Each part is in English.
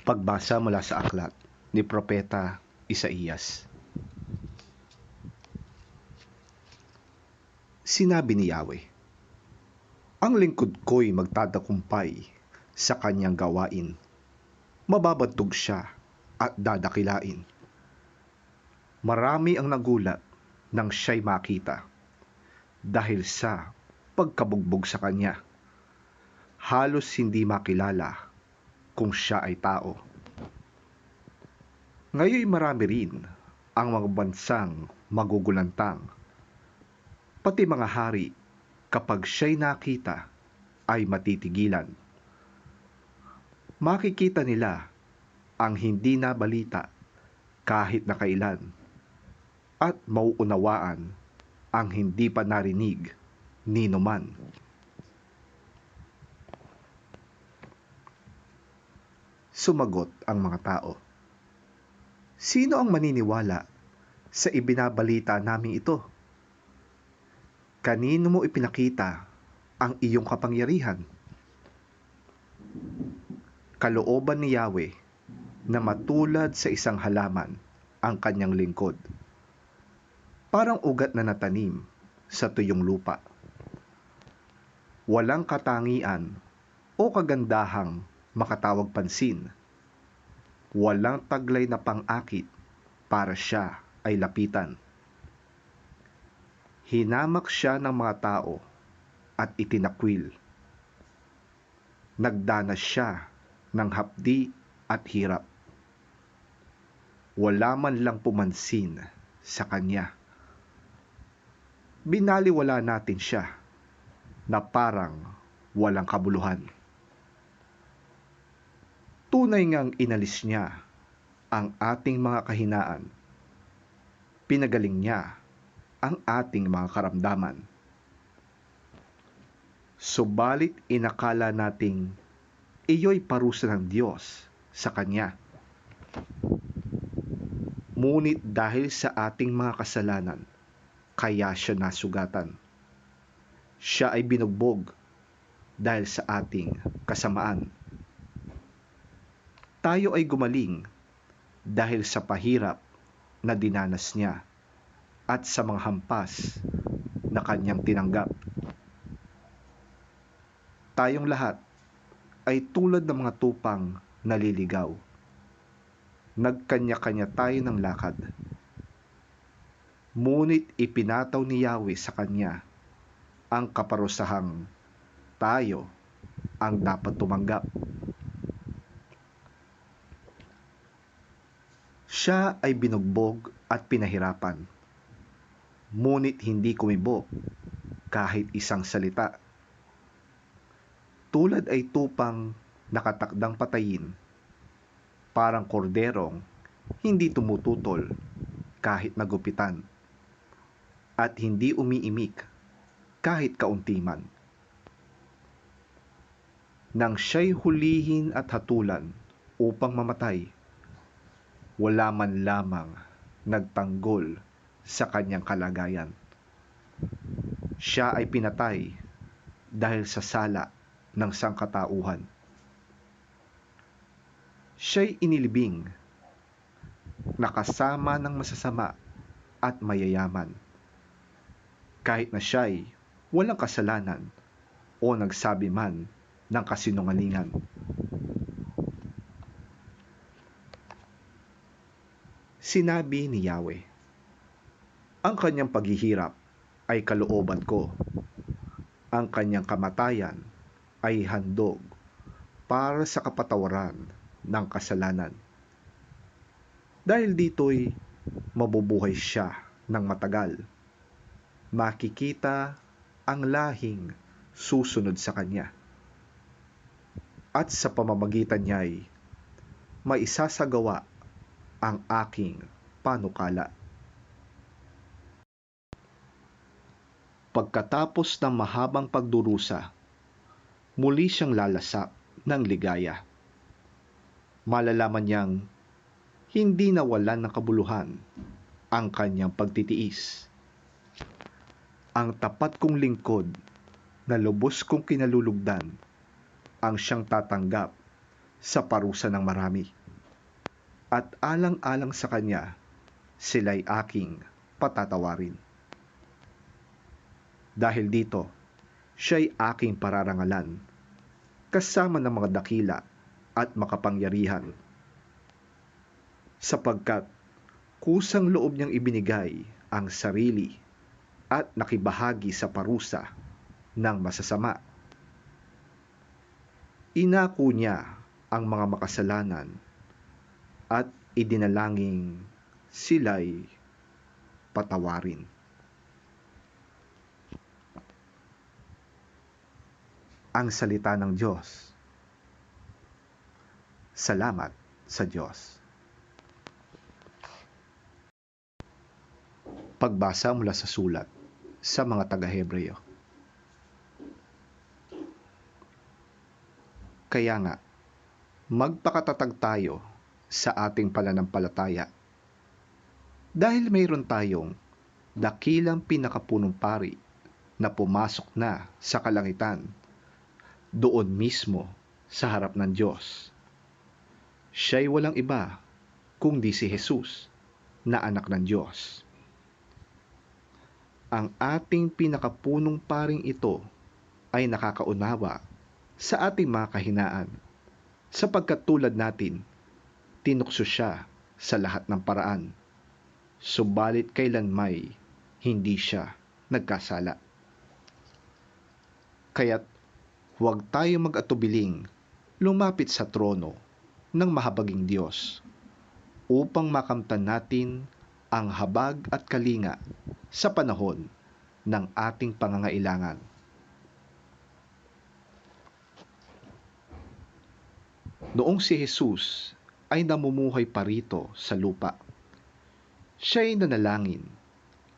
Pagbasa mula sa aklat ni Propeta Isaias. Sinabi ni Yahweh, ang lingkod ko'y magtatagumpay sa kanyang gawain. Mababantog siya at dadakilain. Marami ang nagulat nang siya'y makita dahil sa pagkabugbog sa kanya. Halos hindi makilala kung siya ay tao. Ngayon marami rin ang mga bansang magugulantang, pati mga hari kapag siya'y nakita ay matitigilan. Makikita nila ang hindi na balita kahit na kailan, at mauunawaan ang hindi pa narinig ni numan. Sumagot ang mga tao, sino ang maniniwala sa ibinabalita namin ito? Kanino mo ipinakita ang iyong kapangyarihan? Kalooban ni Yahweh na matulad sa isang halaman ang kanyang lingkod, parang ugat na natanim sa tuyong lupa. Walang katangian o kagandahang makatawag pansin. Walang taglay na pang-akit para siya ay lapitan. Hinamak siya ng mga tao at itinakwil. Nagdanas siya ng hapdi at hirap. Wala man lang pumansin sa kanya. Binaliwala natin siya na parang walang kabuluhan. Tunay ngang inalis niya ang ating mga kahinaan. Pinagaling niya ang ating mga karamdaman. Subalit inakala nating iyo'y parusa ng Diyos sa Kanya. Ngunit dahil sa ating mga kasalanan, kaya siya nasugatan. Siya ay binugbog dahil sa ating kasamaan. Tayo ay gumaling dahil sa pahirap na dinanas niya at sa mga hampas na kanyang tinanggap. Tayong lahat ay tulad ng mga tupang naliligaw. Nagkanya-kanya tayo ng lakad. Ngunit ipinataw ni Yahweh sa kanya ang kaparusahang tayo ang dapat tumanggap. Siya ay binugbog at pinahirapan, ngunit hindi kumibo kahit isang salita. Tulad ay tupang nakatakdang patayin, parang korderong hindi tumututol kahit nagupitan, at hindi umiimik kahit kaunti man. Nang siya'y hulihin at hatulan upang mamatay, wala man lamang nagtanggol sa kanyang kalagayan. Siya ay pinatay dahil sa sala ng sangkatauhan. Siya'y inilibing, nakasama ng masasama at mayayaman, kahit na siya'y walang kasalanan o nagsabi man ng kasinungalingan. Sinabi ni Yahweh, ang kanyang paghihirap ay kalooban ko. Ang kanyang kamatayan ay handog para sa kapatawaran ng kasalanan. Dahil dito'y mabubuhay siya ng matagal. Makikita ang lahing susunod sa kanya. At sa pamamagitan niya'y maisasagawa ang aking panukala. Pagkatapos ng mahabang pagdurusa, muli siyang lalasak ng ligaya. Malalaman niyang hindi nawalan ng kabuluhan ang kanyang pagtitiis. Ang tapat kong lingkod na lubos kong kinalulugdan ang siyang tatanggap sa parusa ng marami. At alang-alang sa kanya, sila'y aking patatawarin. Dahil dito, siya'y aking pararangalan, kasama ng mga dakila at makapangyarihan. Sapagkat kusang loob niyang ibinigay ang sarili at nakibahagi sa parusa ng masasama. Inako niya ang mga makasalanan at idinalangin sila'y patawarin. Ang salita ng Diyos. Salamat sa Diyos. Pagbasa mula sa sulat sa mga taga-Hebreo. Kaya nga, magpakatatag tayo sa ating pananampalataya. Dahil mayroon tayong dakilang pinakapunong pari na pumasok na sa kalangitan, doon mismo sa harap ng Diyos. Siya'y walang iba kundi si Jesus na anak ng Diyos. Ang ating pinakapunong paring ito ay nakakaunawa sa ating mga kahinaan, sapagkat tulad natin, tinukso siya sa lahat ng paraan, subalit kailanmay hindi siya nagkasala. Kaya't huwag tayo mag-atubiling lumapit sa trono ng mahabaging Diyos upang makamtan natin ang habag at kalinga sa panahon ng ating pangangailangan. Noong si Jesus ay namumuhay pa rito sa lupa, siya'y nanalangin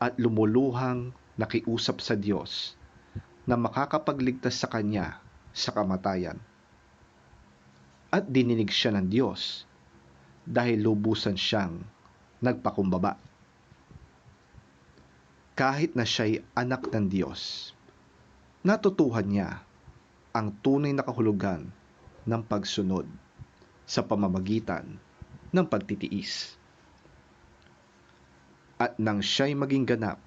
at lumuluhang nakiusap sa Diyos na makakapagligtas sa kanya sa kamatayan. At dininig siya ng Diyos dahil lubusan siyang nagpakumbaba. Kahit na siya'y anak ng Diyos, natutuhan niya ang tunay na kahulugan ng pagsunod sa pamamagitan ng pagtitiis. At nang siya'y maging ganap,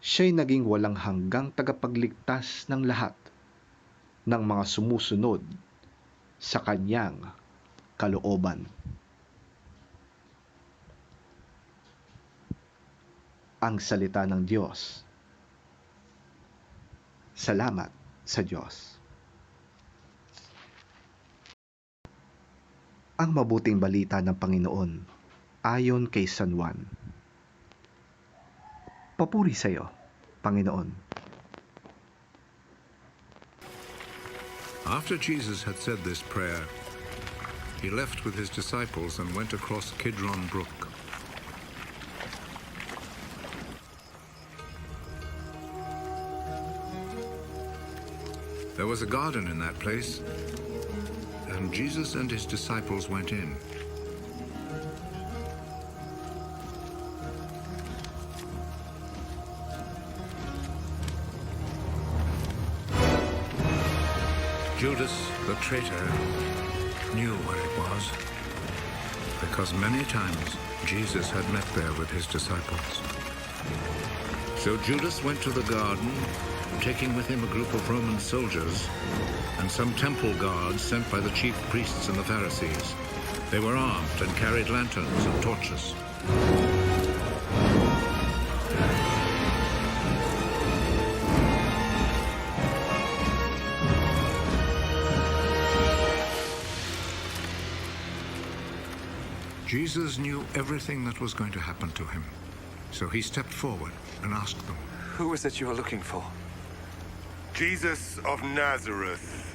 siya'y naging walang hanggang tagapagligtas ng lahat ng mga sumusunod sa kanyang kalooban. Ang salita ng Diyos. Salamat sa Diyos. Ang mabuting balita ng Panginoon ayon kay San Juan. Papuri sa iyo, Panginoon. After Jesus had said this prayer, he left with his disciples and went across Kidron Brook. There was a garden in that place, and Jesus and his disciples went in. Judas, the traitor, knew where it was, because many times Jesus had met there with his disciples. So Judas went to the garden, taking with him a group of Roman soldiers and some temple guards sent by the chief priests and the Pharisees. They were armed and carried lanterns and torches. Jesus knew everything that was going to happen to him, so he stepped forward and asked them, "Who is it you are looking for?" Jesus of Nazareth.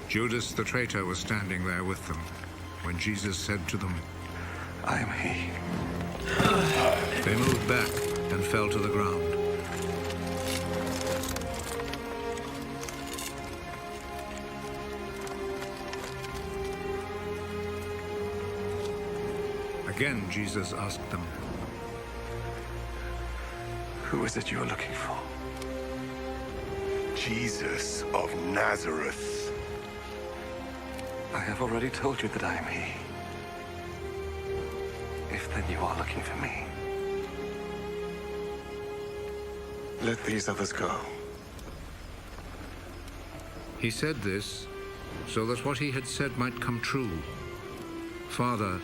Judas the traitor was standing there with them when Jesus said to them, "I am he." They moved back and fell to the ground. Again, Jesus asked them, "Who is it you are looking for?" Jesus of Nazareth. I have already told you that I am he. If then you are looking for me. Let these others go. He said this so that what he had said might come true. Father,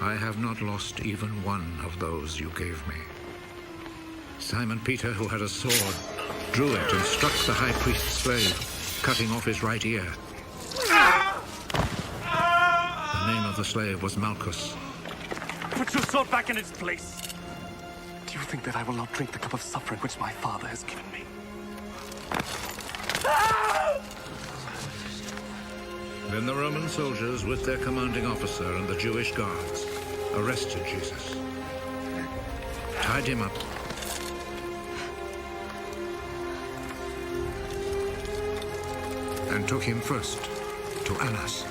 I have not lost even one of those you gave me. Simon Peter, who had a sword, drew it and struck the high priest's slave, cutting off his right ear. The name of the slave was Malchus. Put your sword back in its place. Do you think that I will not drink the cup of suffering which my father has given me? Then the Roman soldiers, with their commanding officer and the Jewish guards, arrested Jesus, tied him up, and took him first to Annas.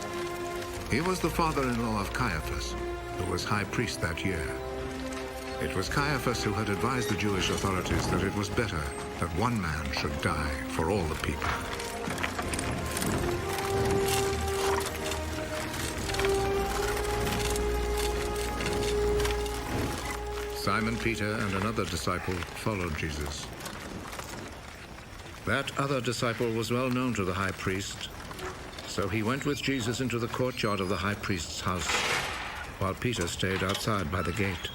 He was the father-in-law of Caiaphas, who was high priest that year. It was Caiaphas who had advised the Jewish authorities that it was better that one man should die for all the people. Simon Peter and another disciple followed Jesus. That other disciple was well known to the high priest, so he went with Jesus into the courtyard of the high priest's house, while Peter stayed outside by the gate.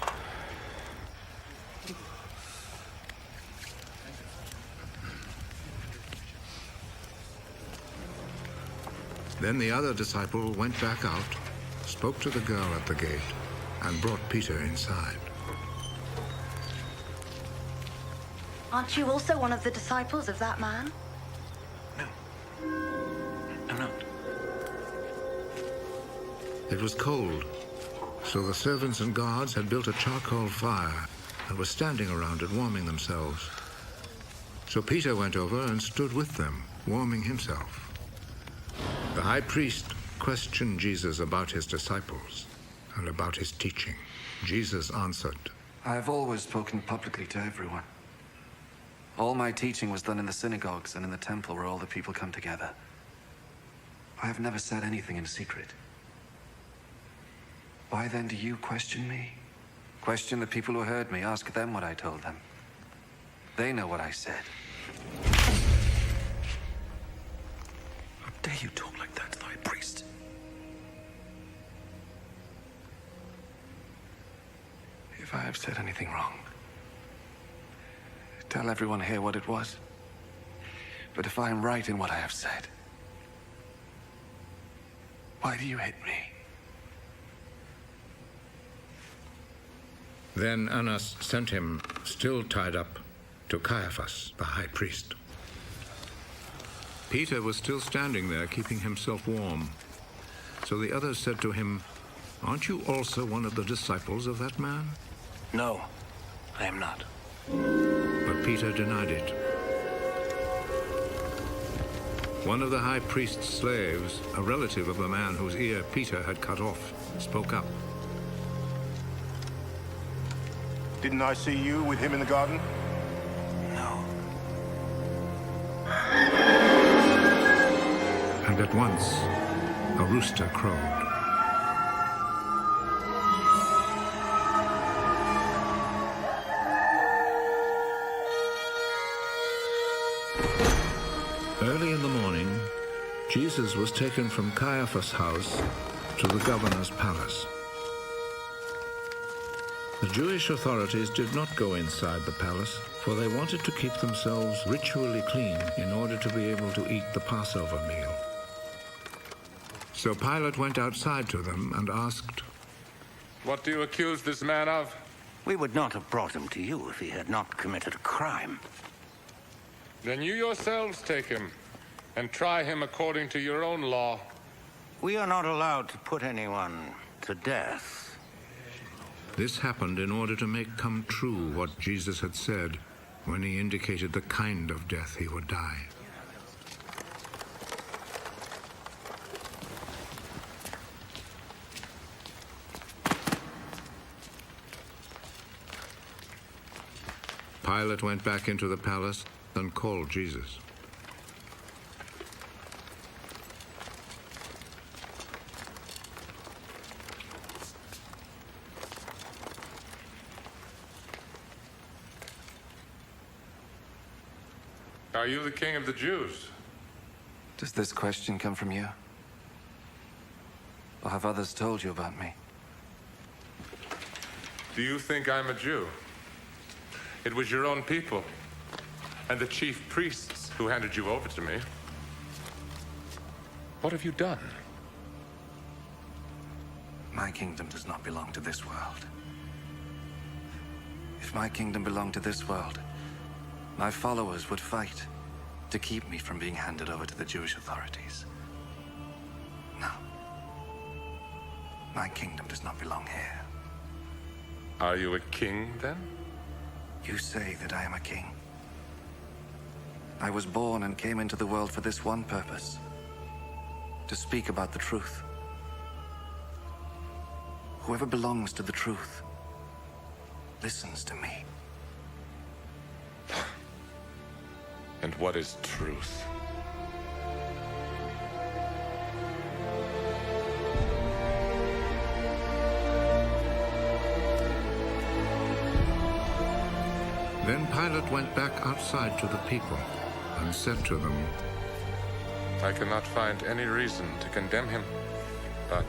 Then the other disciple went back out, spoke to the girl at the gate, and brought Peter inside. Aren't you also one of the disciples of that man? No. I'm not. It was cold, so the servants and guards had built a charcoal fire and were standing around it warming themselves. So Peter went over and stood with them, warming himself. The high priest questioned Jesus about his disciples and about his teaching. Jesus answered, I have always spoken publicly to everyone. All my teaching was done in the synagogues and in the temple where all the people come together. I have never said anything in secret. Why then do you question me? Question the people who heard me. Ask them what I told them. They know what I said. How dare you talk like that to the high priest? If I have said anything wrong, tell everyone here what it was. But if I am right in what I have said, why do you hit me? Then Annas sent him, still tied up, to Caiaphas, the high priest. Peter was still standing there, keeping himself warm. So the others said to him, Aren't you also one of the disciples of that man? No, I am not. But Peter denied it. One of the high priest's slaves, a relative of the man whose ear Peter had cut off, spoke up. Didn't I see you with him in the garden? No. And at once, a rooster crowed. Early in the morning, Jesus was taken from Caiaphas' house to the governor's palace. The Jewish authorities did not go inside the palace, for they wanted to keep themselves ritually clean in order to be able to eat the Passover meal. So Pilate went outside to them and asked, What do you accuse this man of? We would not have brought him to you if he had not committed a crime. Then you yourselves take him and try him according to your own law. We are not allowed to put anyone to death. This happened in order to make come true what Jesus had said when he indicated the kind of death he would die. Pilate went back into the palace and called Jesus. Are you the king of the Jews? Does this question come from you? Or have others told you about me? Do you think I'm a Jew? It was your own people and the chief priests who handed you over to me. What have you done? My kingdom does not belong to this world. If my kingdom belonged to this world, my followers would fight to keep me from being handed over to the Jewish authorities. No. My kingdom does not belong here. Are you a king, then? You say that I am a king. I was born and came into the world for this one purpose: to speak about the truth. Whoever belongs to the truth listens to me. And what is truth? Then Pilate went back outside to the people and said to them, I cannot find any reason to condemn him, but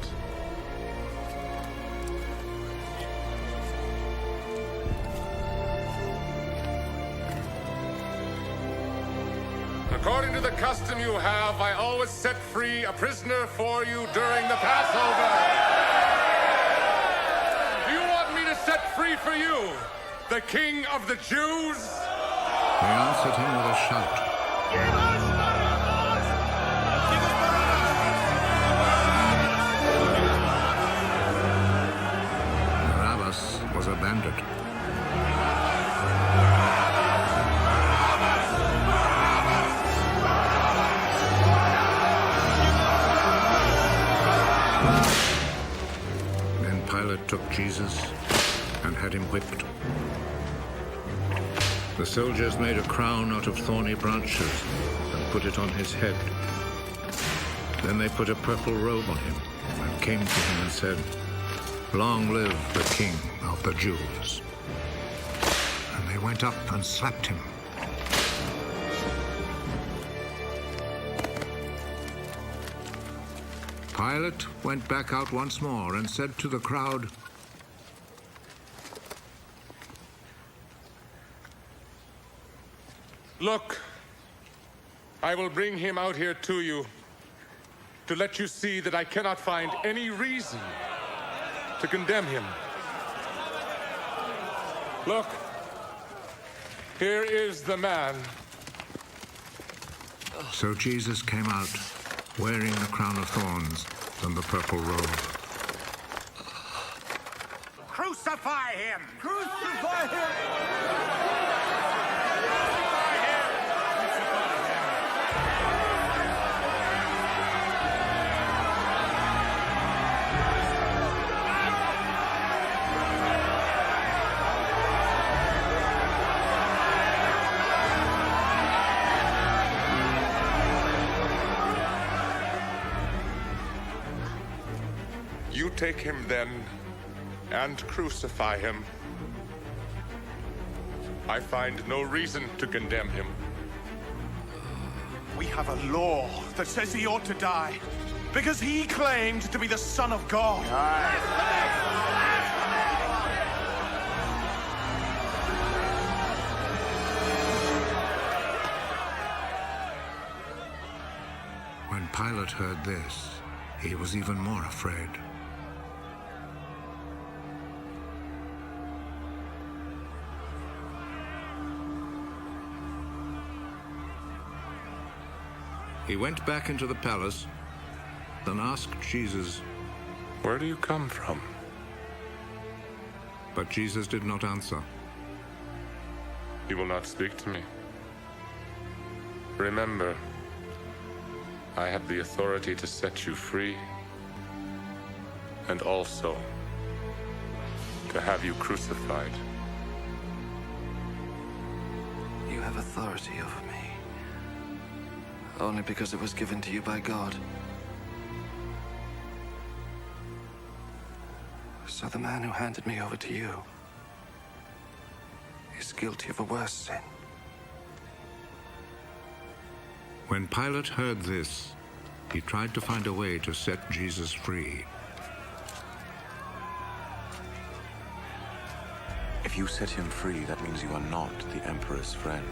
according to the custom you have, I always set free a prisoner for you during the Passover. Do you want me to set free for you the King of the Jews? They answered him with a shout, Barabbas was a bandit. Then Pilate took Jesus and had him whipped. The soldiers made a crown out of thorny branches and put it on his head. Then they put a purple robe on him and came to him and said, Long live the King of the Jews. And they went up and slapped him. Pilate went back out once more and said to the crowd, Look, I will bring him out here to you to let you see that I cannot find any reason to condemn him. Look, here is the man. So Jesus came out, wearing the crown of thorns and the purple robe. Crucify him! Crucify him! You take him then and crucify him. I find no reason to condemn him. We have a law that says he ought to die because he claimed to be the Son of God. When Pilate heard this, he was even more afraid. He went back into the palace and asked Jesus, Where do you come from? but Jesus did not answer. You will not speak to me. Remember, I have the authority to set you free and also to have you crucified. You have authority over me only because it was given to you by God. So the man who handed me over to you is guilty of a worse sin. When Pilate heard this, he tried to find a way to set Jesus free. If you set him free, that means you are not the Emperor's friend.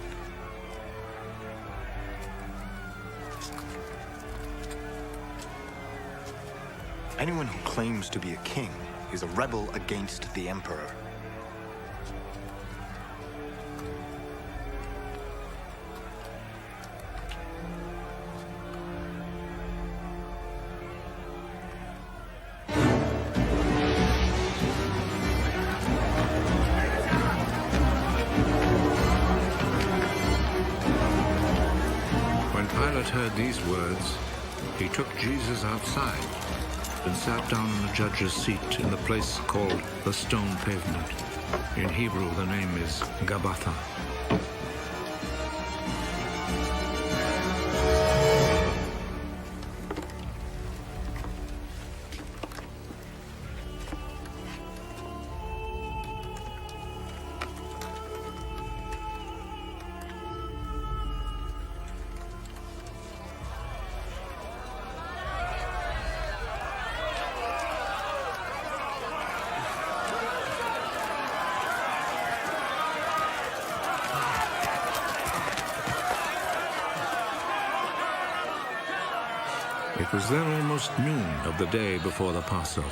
Anyone who claims to be a king is a rebel against the Emperor. When Pilate heard these words, he took Jesus outside and sat down on the judge's seat in the place called the Stone Pavement. In Hebrew, the name is Gabbatha. It was then almost noon of the day before the Passover.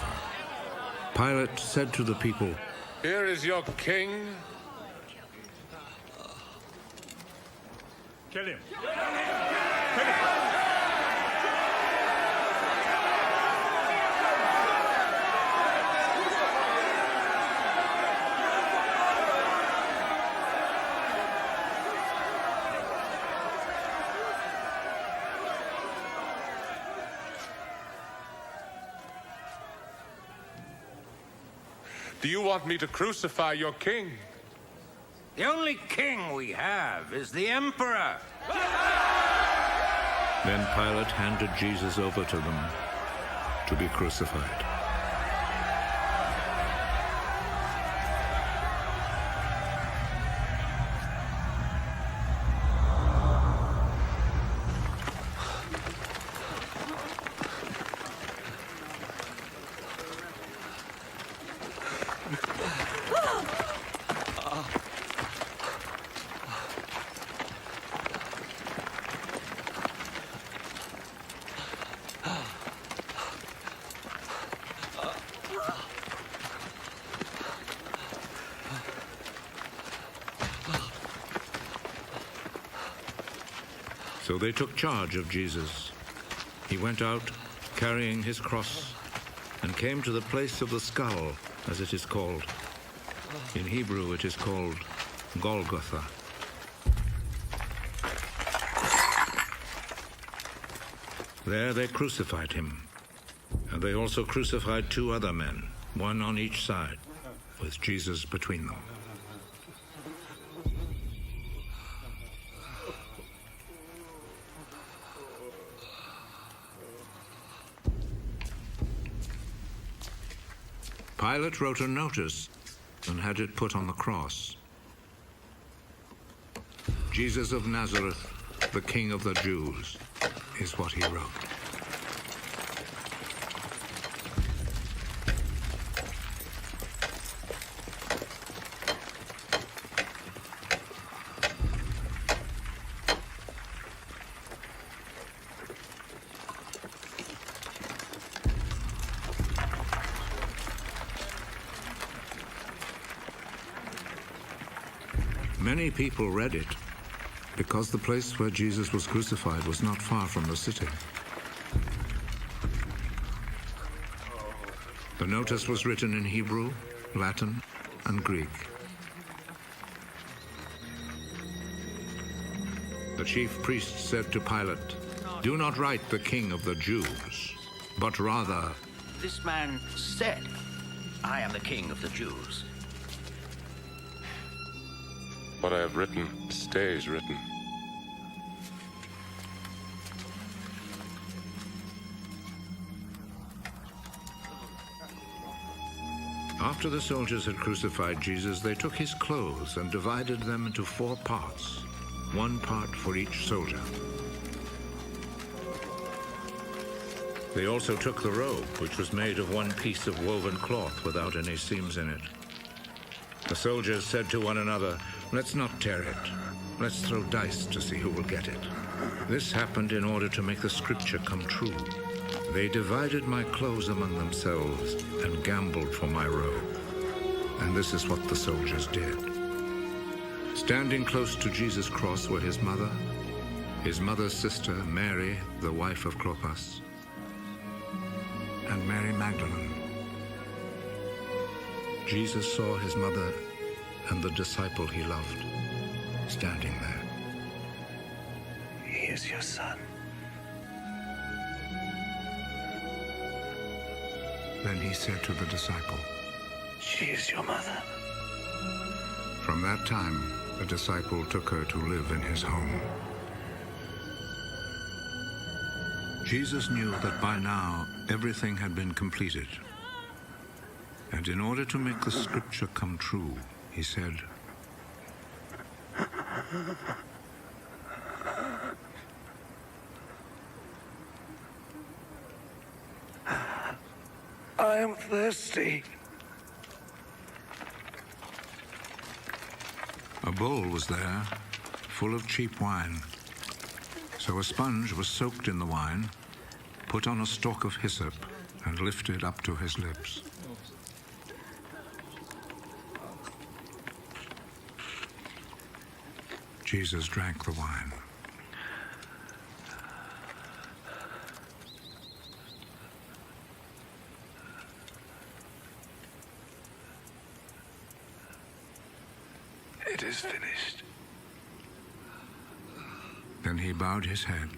Pilate said to the people, Here is your king. Kill him. Do you want me to crucify your king? The only king we have is the Emperor. Then Pilate handed Jesus over to them to be crucified. So they took charge of Jesus. He went out carrying his cross and came to the place of the skull, as it is called. In Hebrew, it is called Golgotha. There they crucified him, and they also crucified two other men, one on each side, with Jesus between them. Pilate wrote a notice and had it put on the cross. Jesus of Nazareth, the King of the Jews, is what he wrote. Many people read it because the place where Jesus was crucified was not far from the city. The notice was written in Hebrew, Latin, and Greek. The chief priest said to Pilate, "Do not write the King of the Jews, but rather, This man said, I am the king of the Jews. What I have written stays written." After the soldiers had crucified Jesus, they took his clothes and divided them into 4 parts, 1 part for each soldier. They also took the robe, which was made of one piece of woven cloth without any seams in it. The soldiers said to one another, "Let's not tear it. Let's throw dice to see who will get it." This happened in order to make the scripture come true. They divided my clothes among themselves and gambled for my robe. And this is what the soldiers did. Standing close to Jesus' cross were his mother's sister, Mary, the wife of Clopas, and Mary Magdalene. Jesus saw his mother and the disciple he loved standing there. He is your son. Then he said to the disciple, She is your mother. From that time, the disciple took her to live in his home. Jesus knew that by now everything had been completed. And in order to make the scripture come true, he said, I am thirsty. A bowl was there, full of cheap wine. So a sponge was soaked in the wine, put on a stalk of hyssop, and lifted up to his lips. Jesus drank the wine. It is finished. Then he bowed his head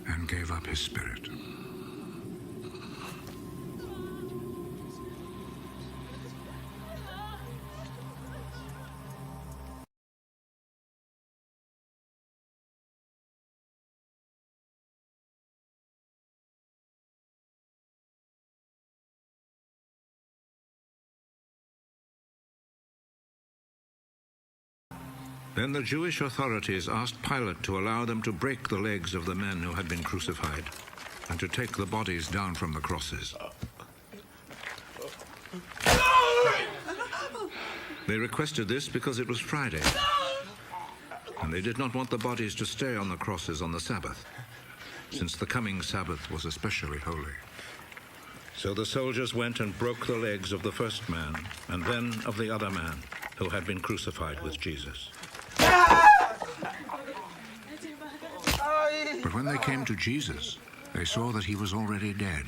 and gave up his spirit. Then the Jewish authorities asked Pilate to allow them to break the legs of the men who had been crucified and to take the bodies down from the crosses. They requested this because it was Friday, and they did not want the bodies to stay on the crosses on the Sabbath, since the coming Sabbath was especially holy. So the soldiers went and broke the legs of the first man and then of the other man who had been crucified with Jesus. But when they came to Jesus, they saw that he was already dead,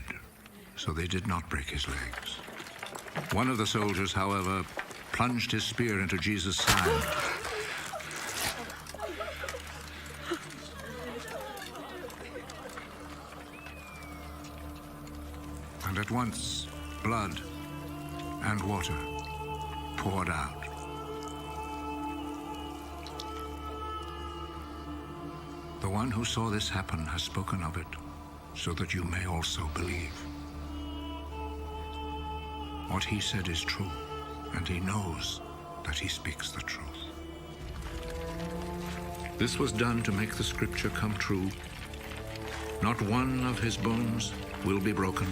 so they did not break his legs. One of the soldiers, however, plunged his spear into Jesus' side. And at once, blood and water poured out. The one who saw this happen has spoken of it, so that you may also believe. What he said is true, and he knows that he speaks the truth. This was done to make the scripture come true. Not one of his bones will be broken.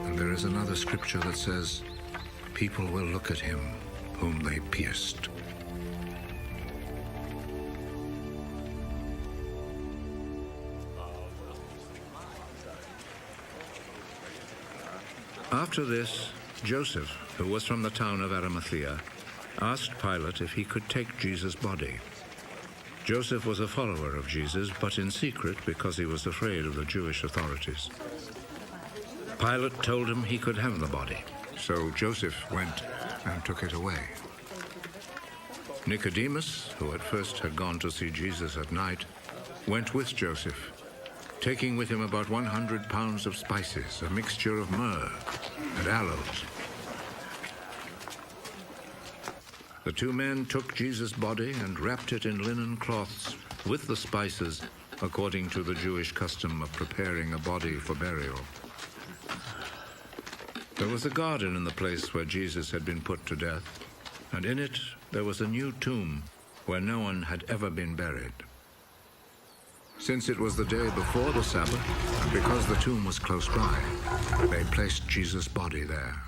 And there is another scripture that says, people will look at him whom they pierced. After this, Joseph, who was from the town of Arimathea, asked Pilate if he could take Jesus' body. Joseph was a follower of Jesus, but in secret because he was afraid of the Jewish authorities. Pilate told him he could have the body, so Joseph went and took it away. Nicodemus, who at first had gone to see Jesus at night, went with Joseph, taking with him about 100 pounds of spices, a mixture of myrrh and aloes. The two men took Jesus' body and wrapped it in linen cloths with the spices, according to the Jewish custom of preparing a body for burial. There was a garden in the place where Jesus had been put to death, and in it there was a new tomb where no one had ever been buried. Since it was the day before the Sabbath, and because the tomb was close by, they placed Jesus' body there.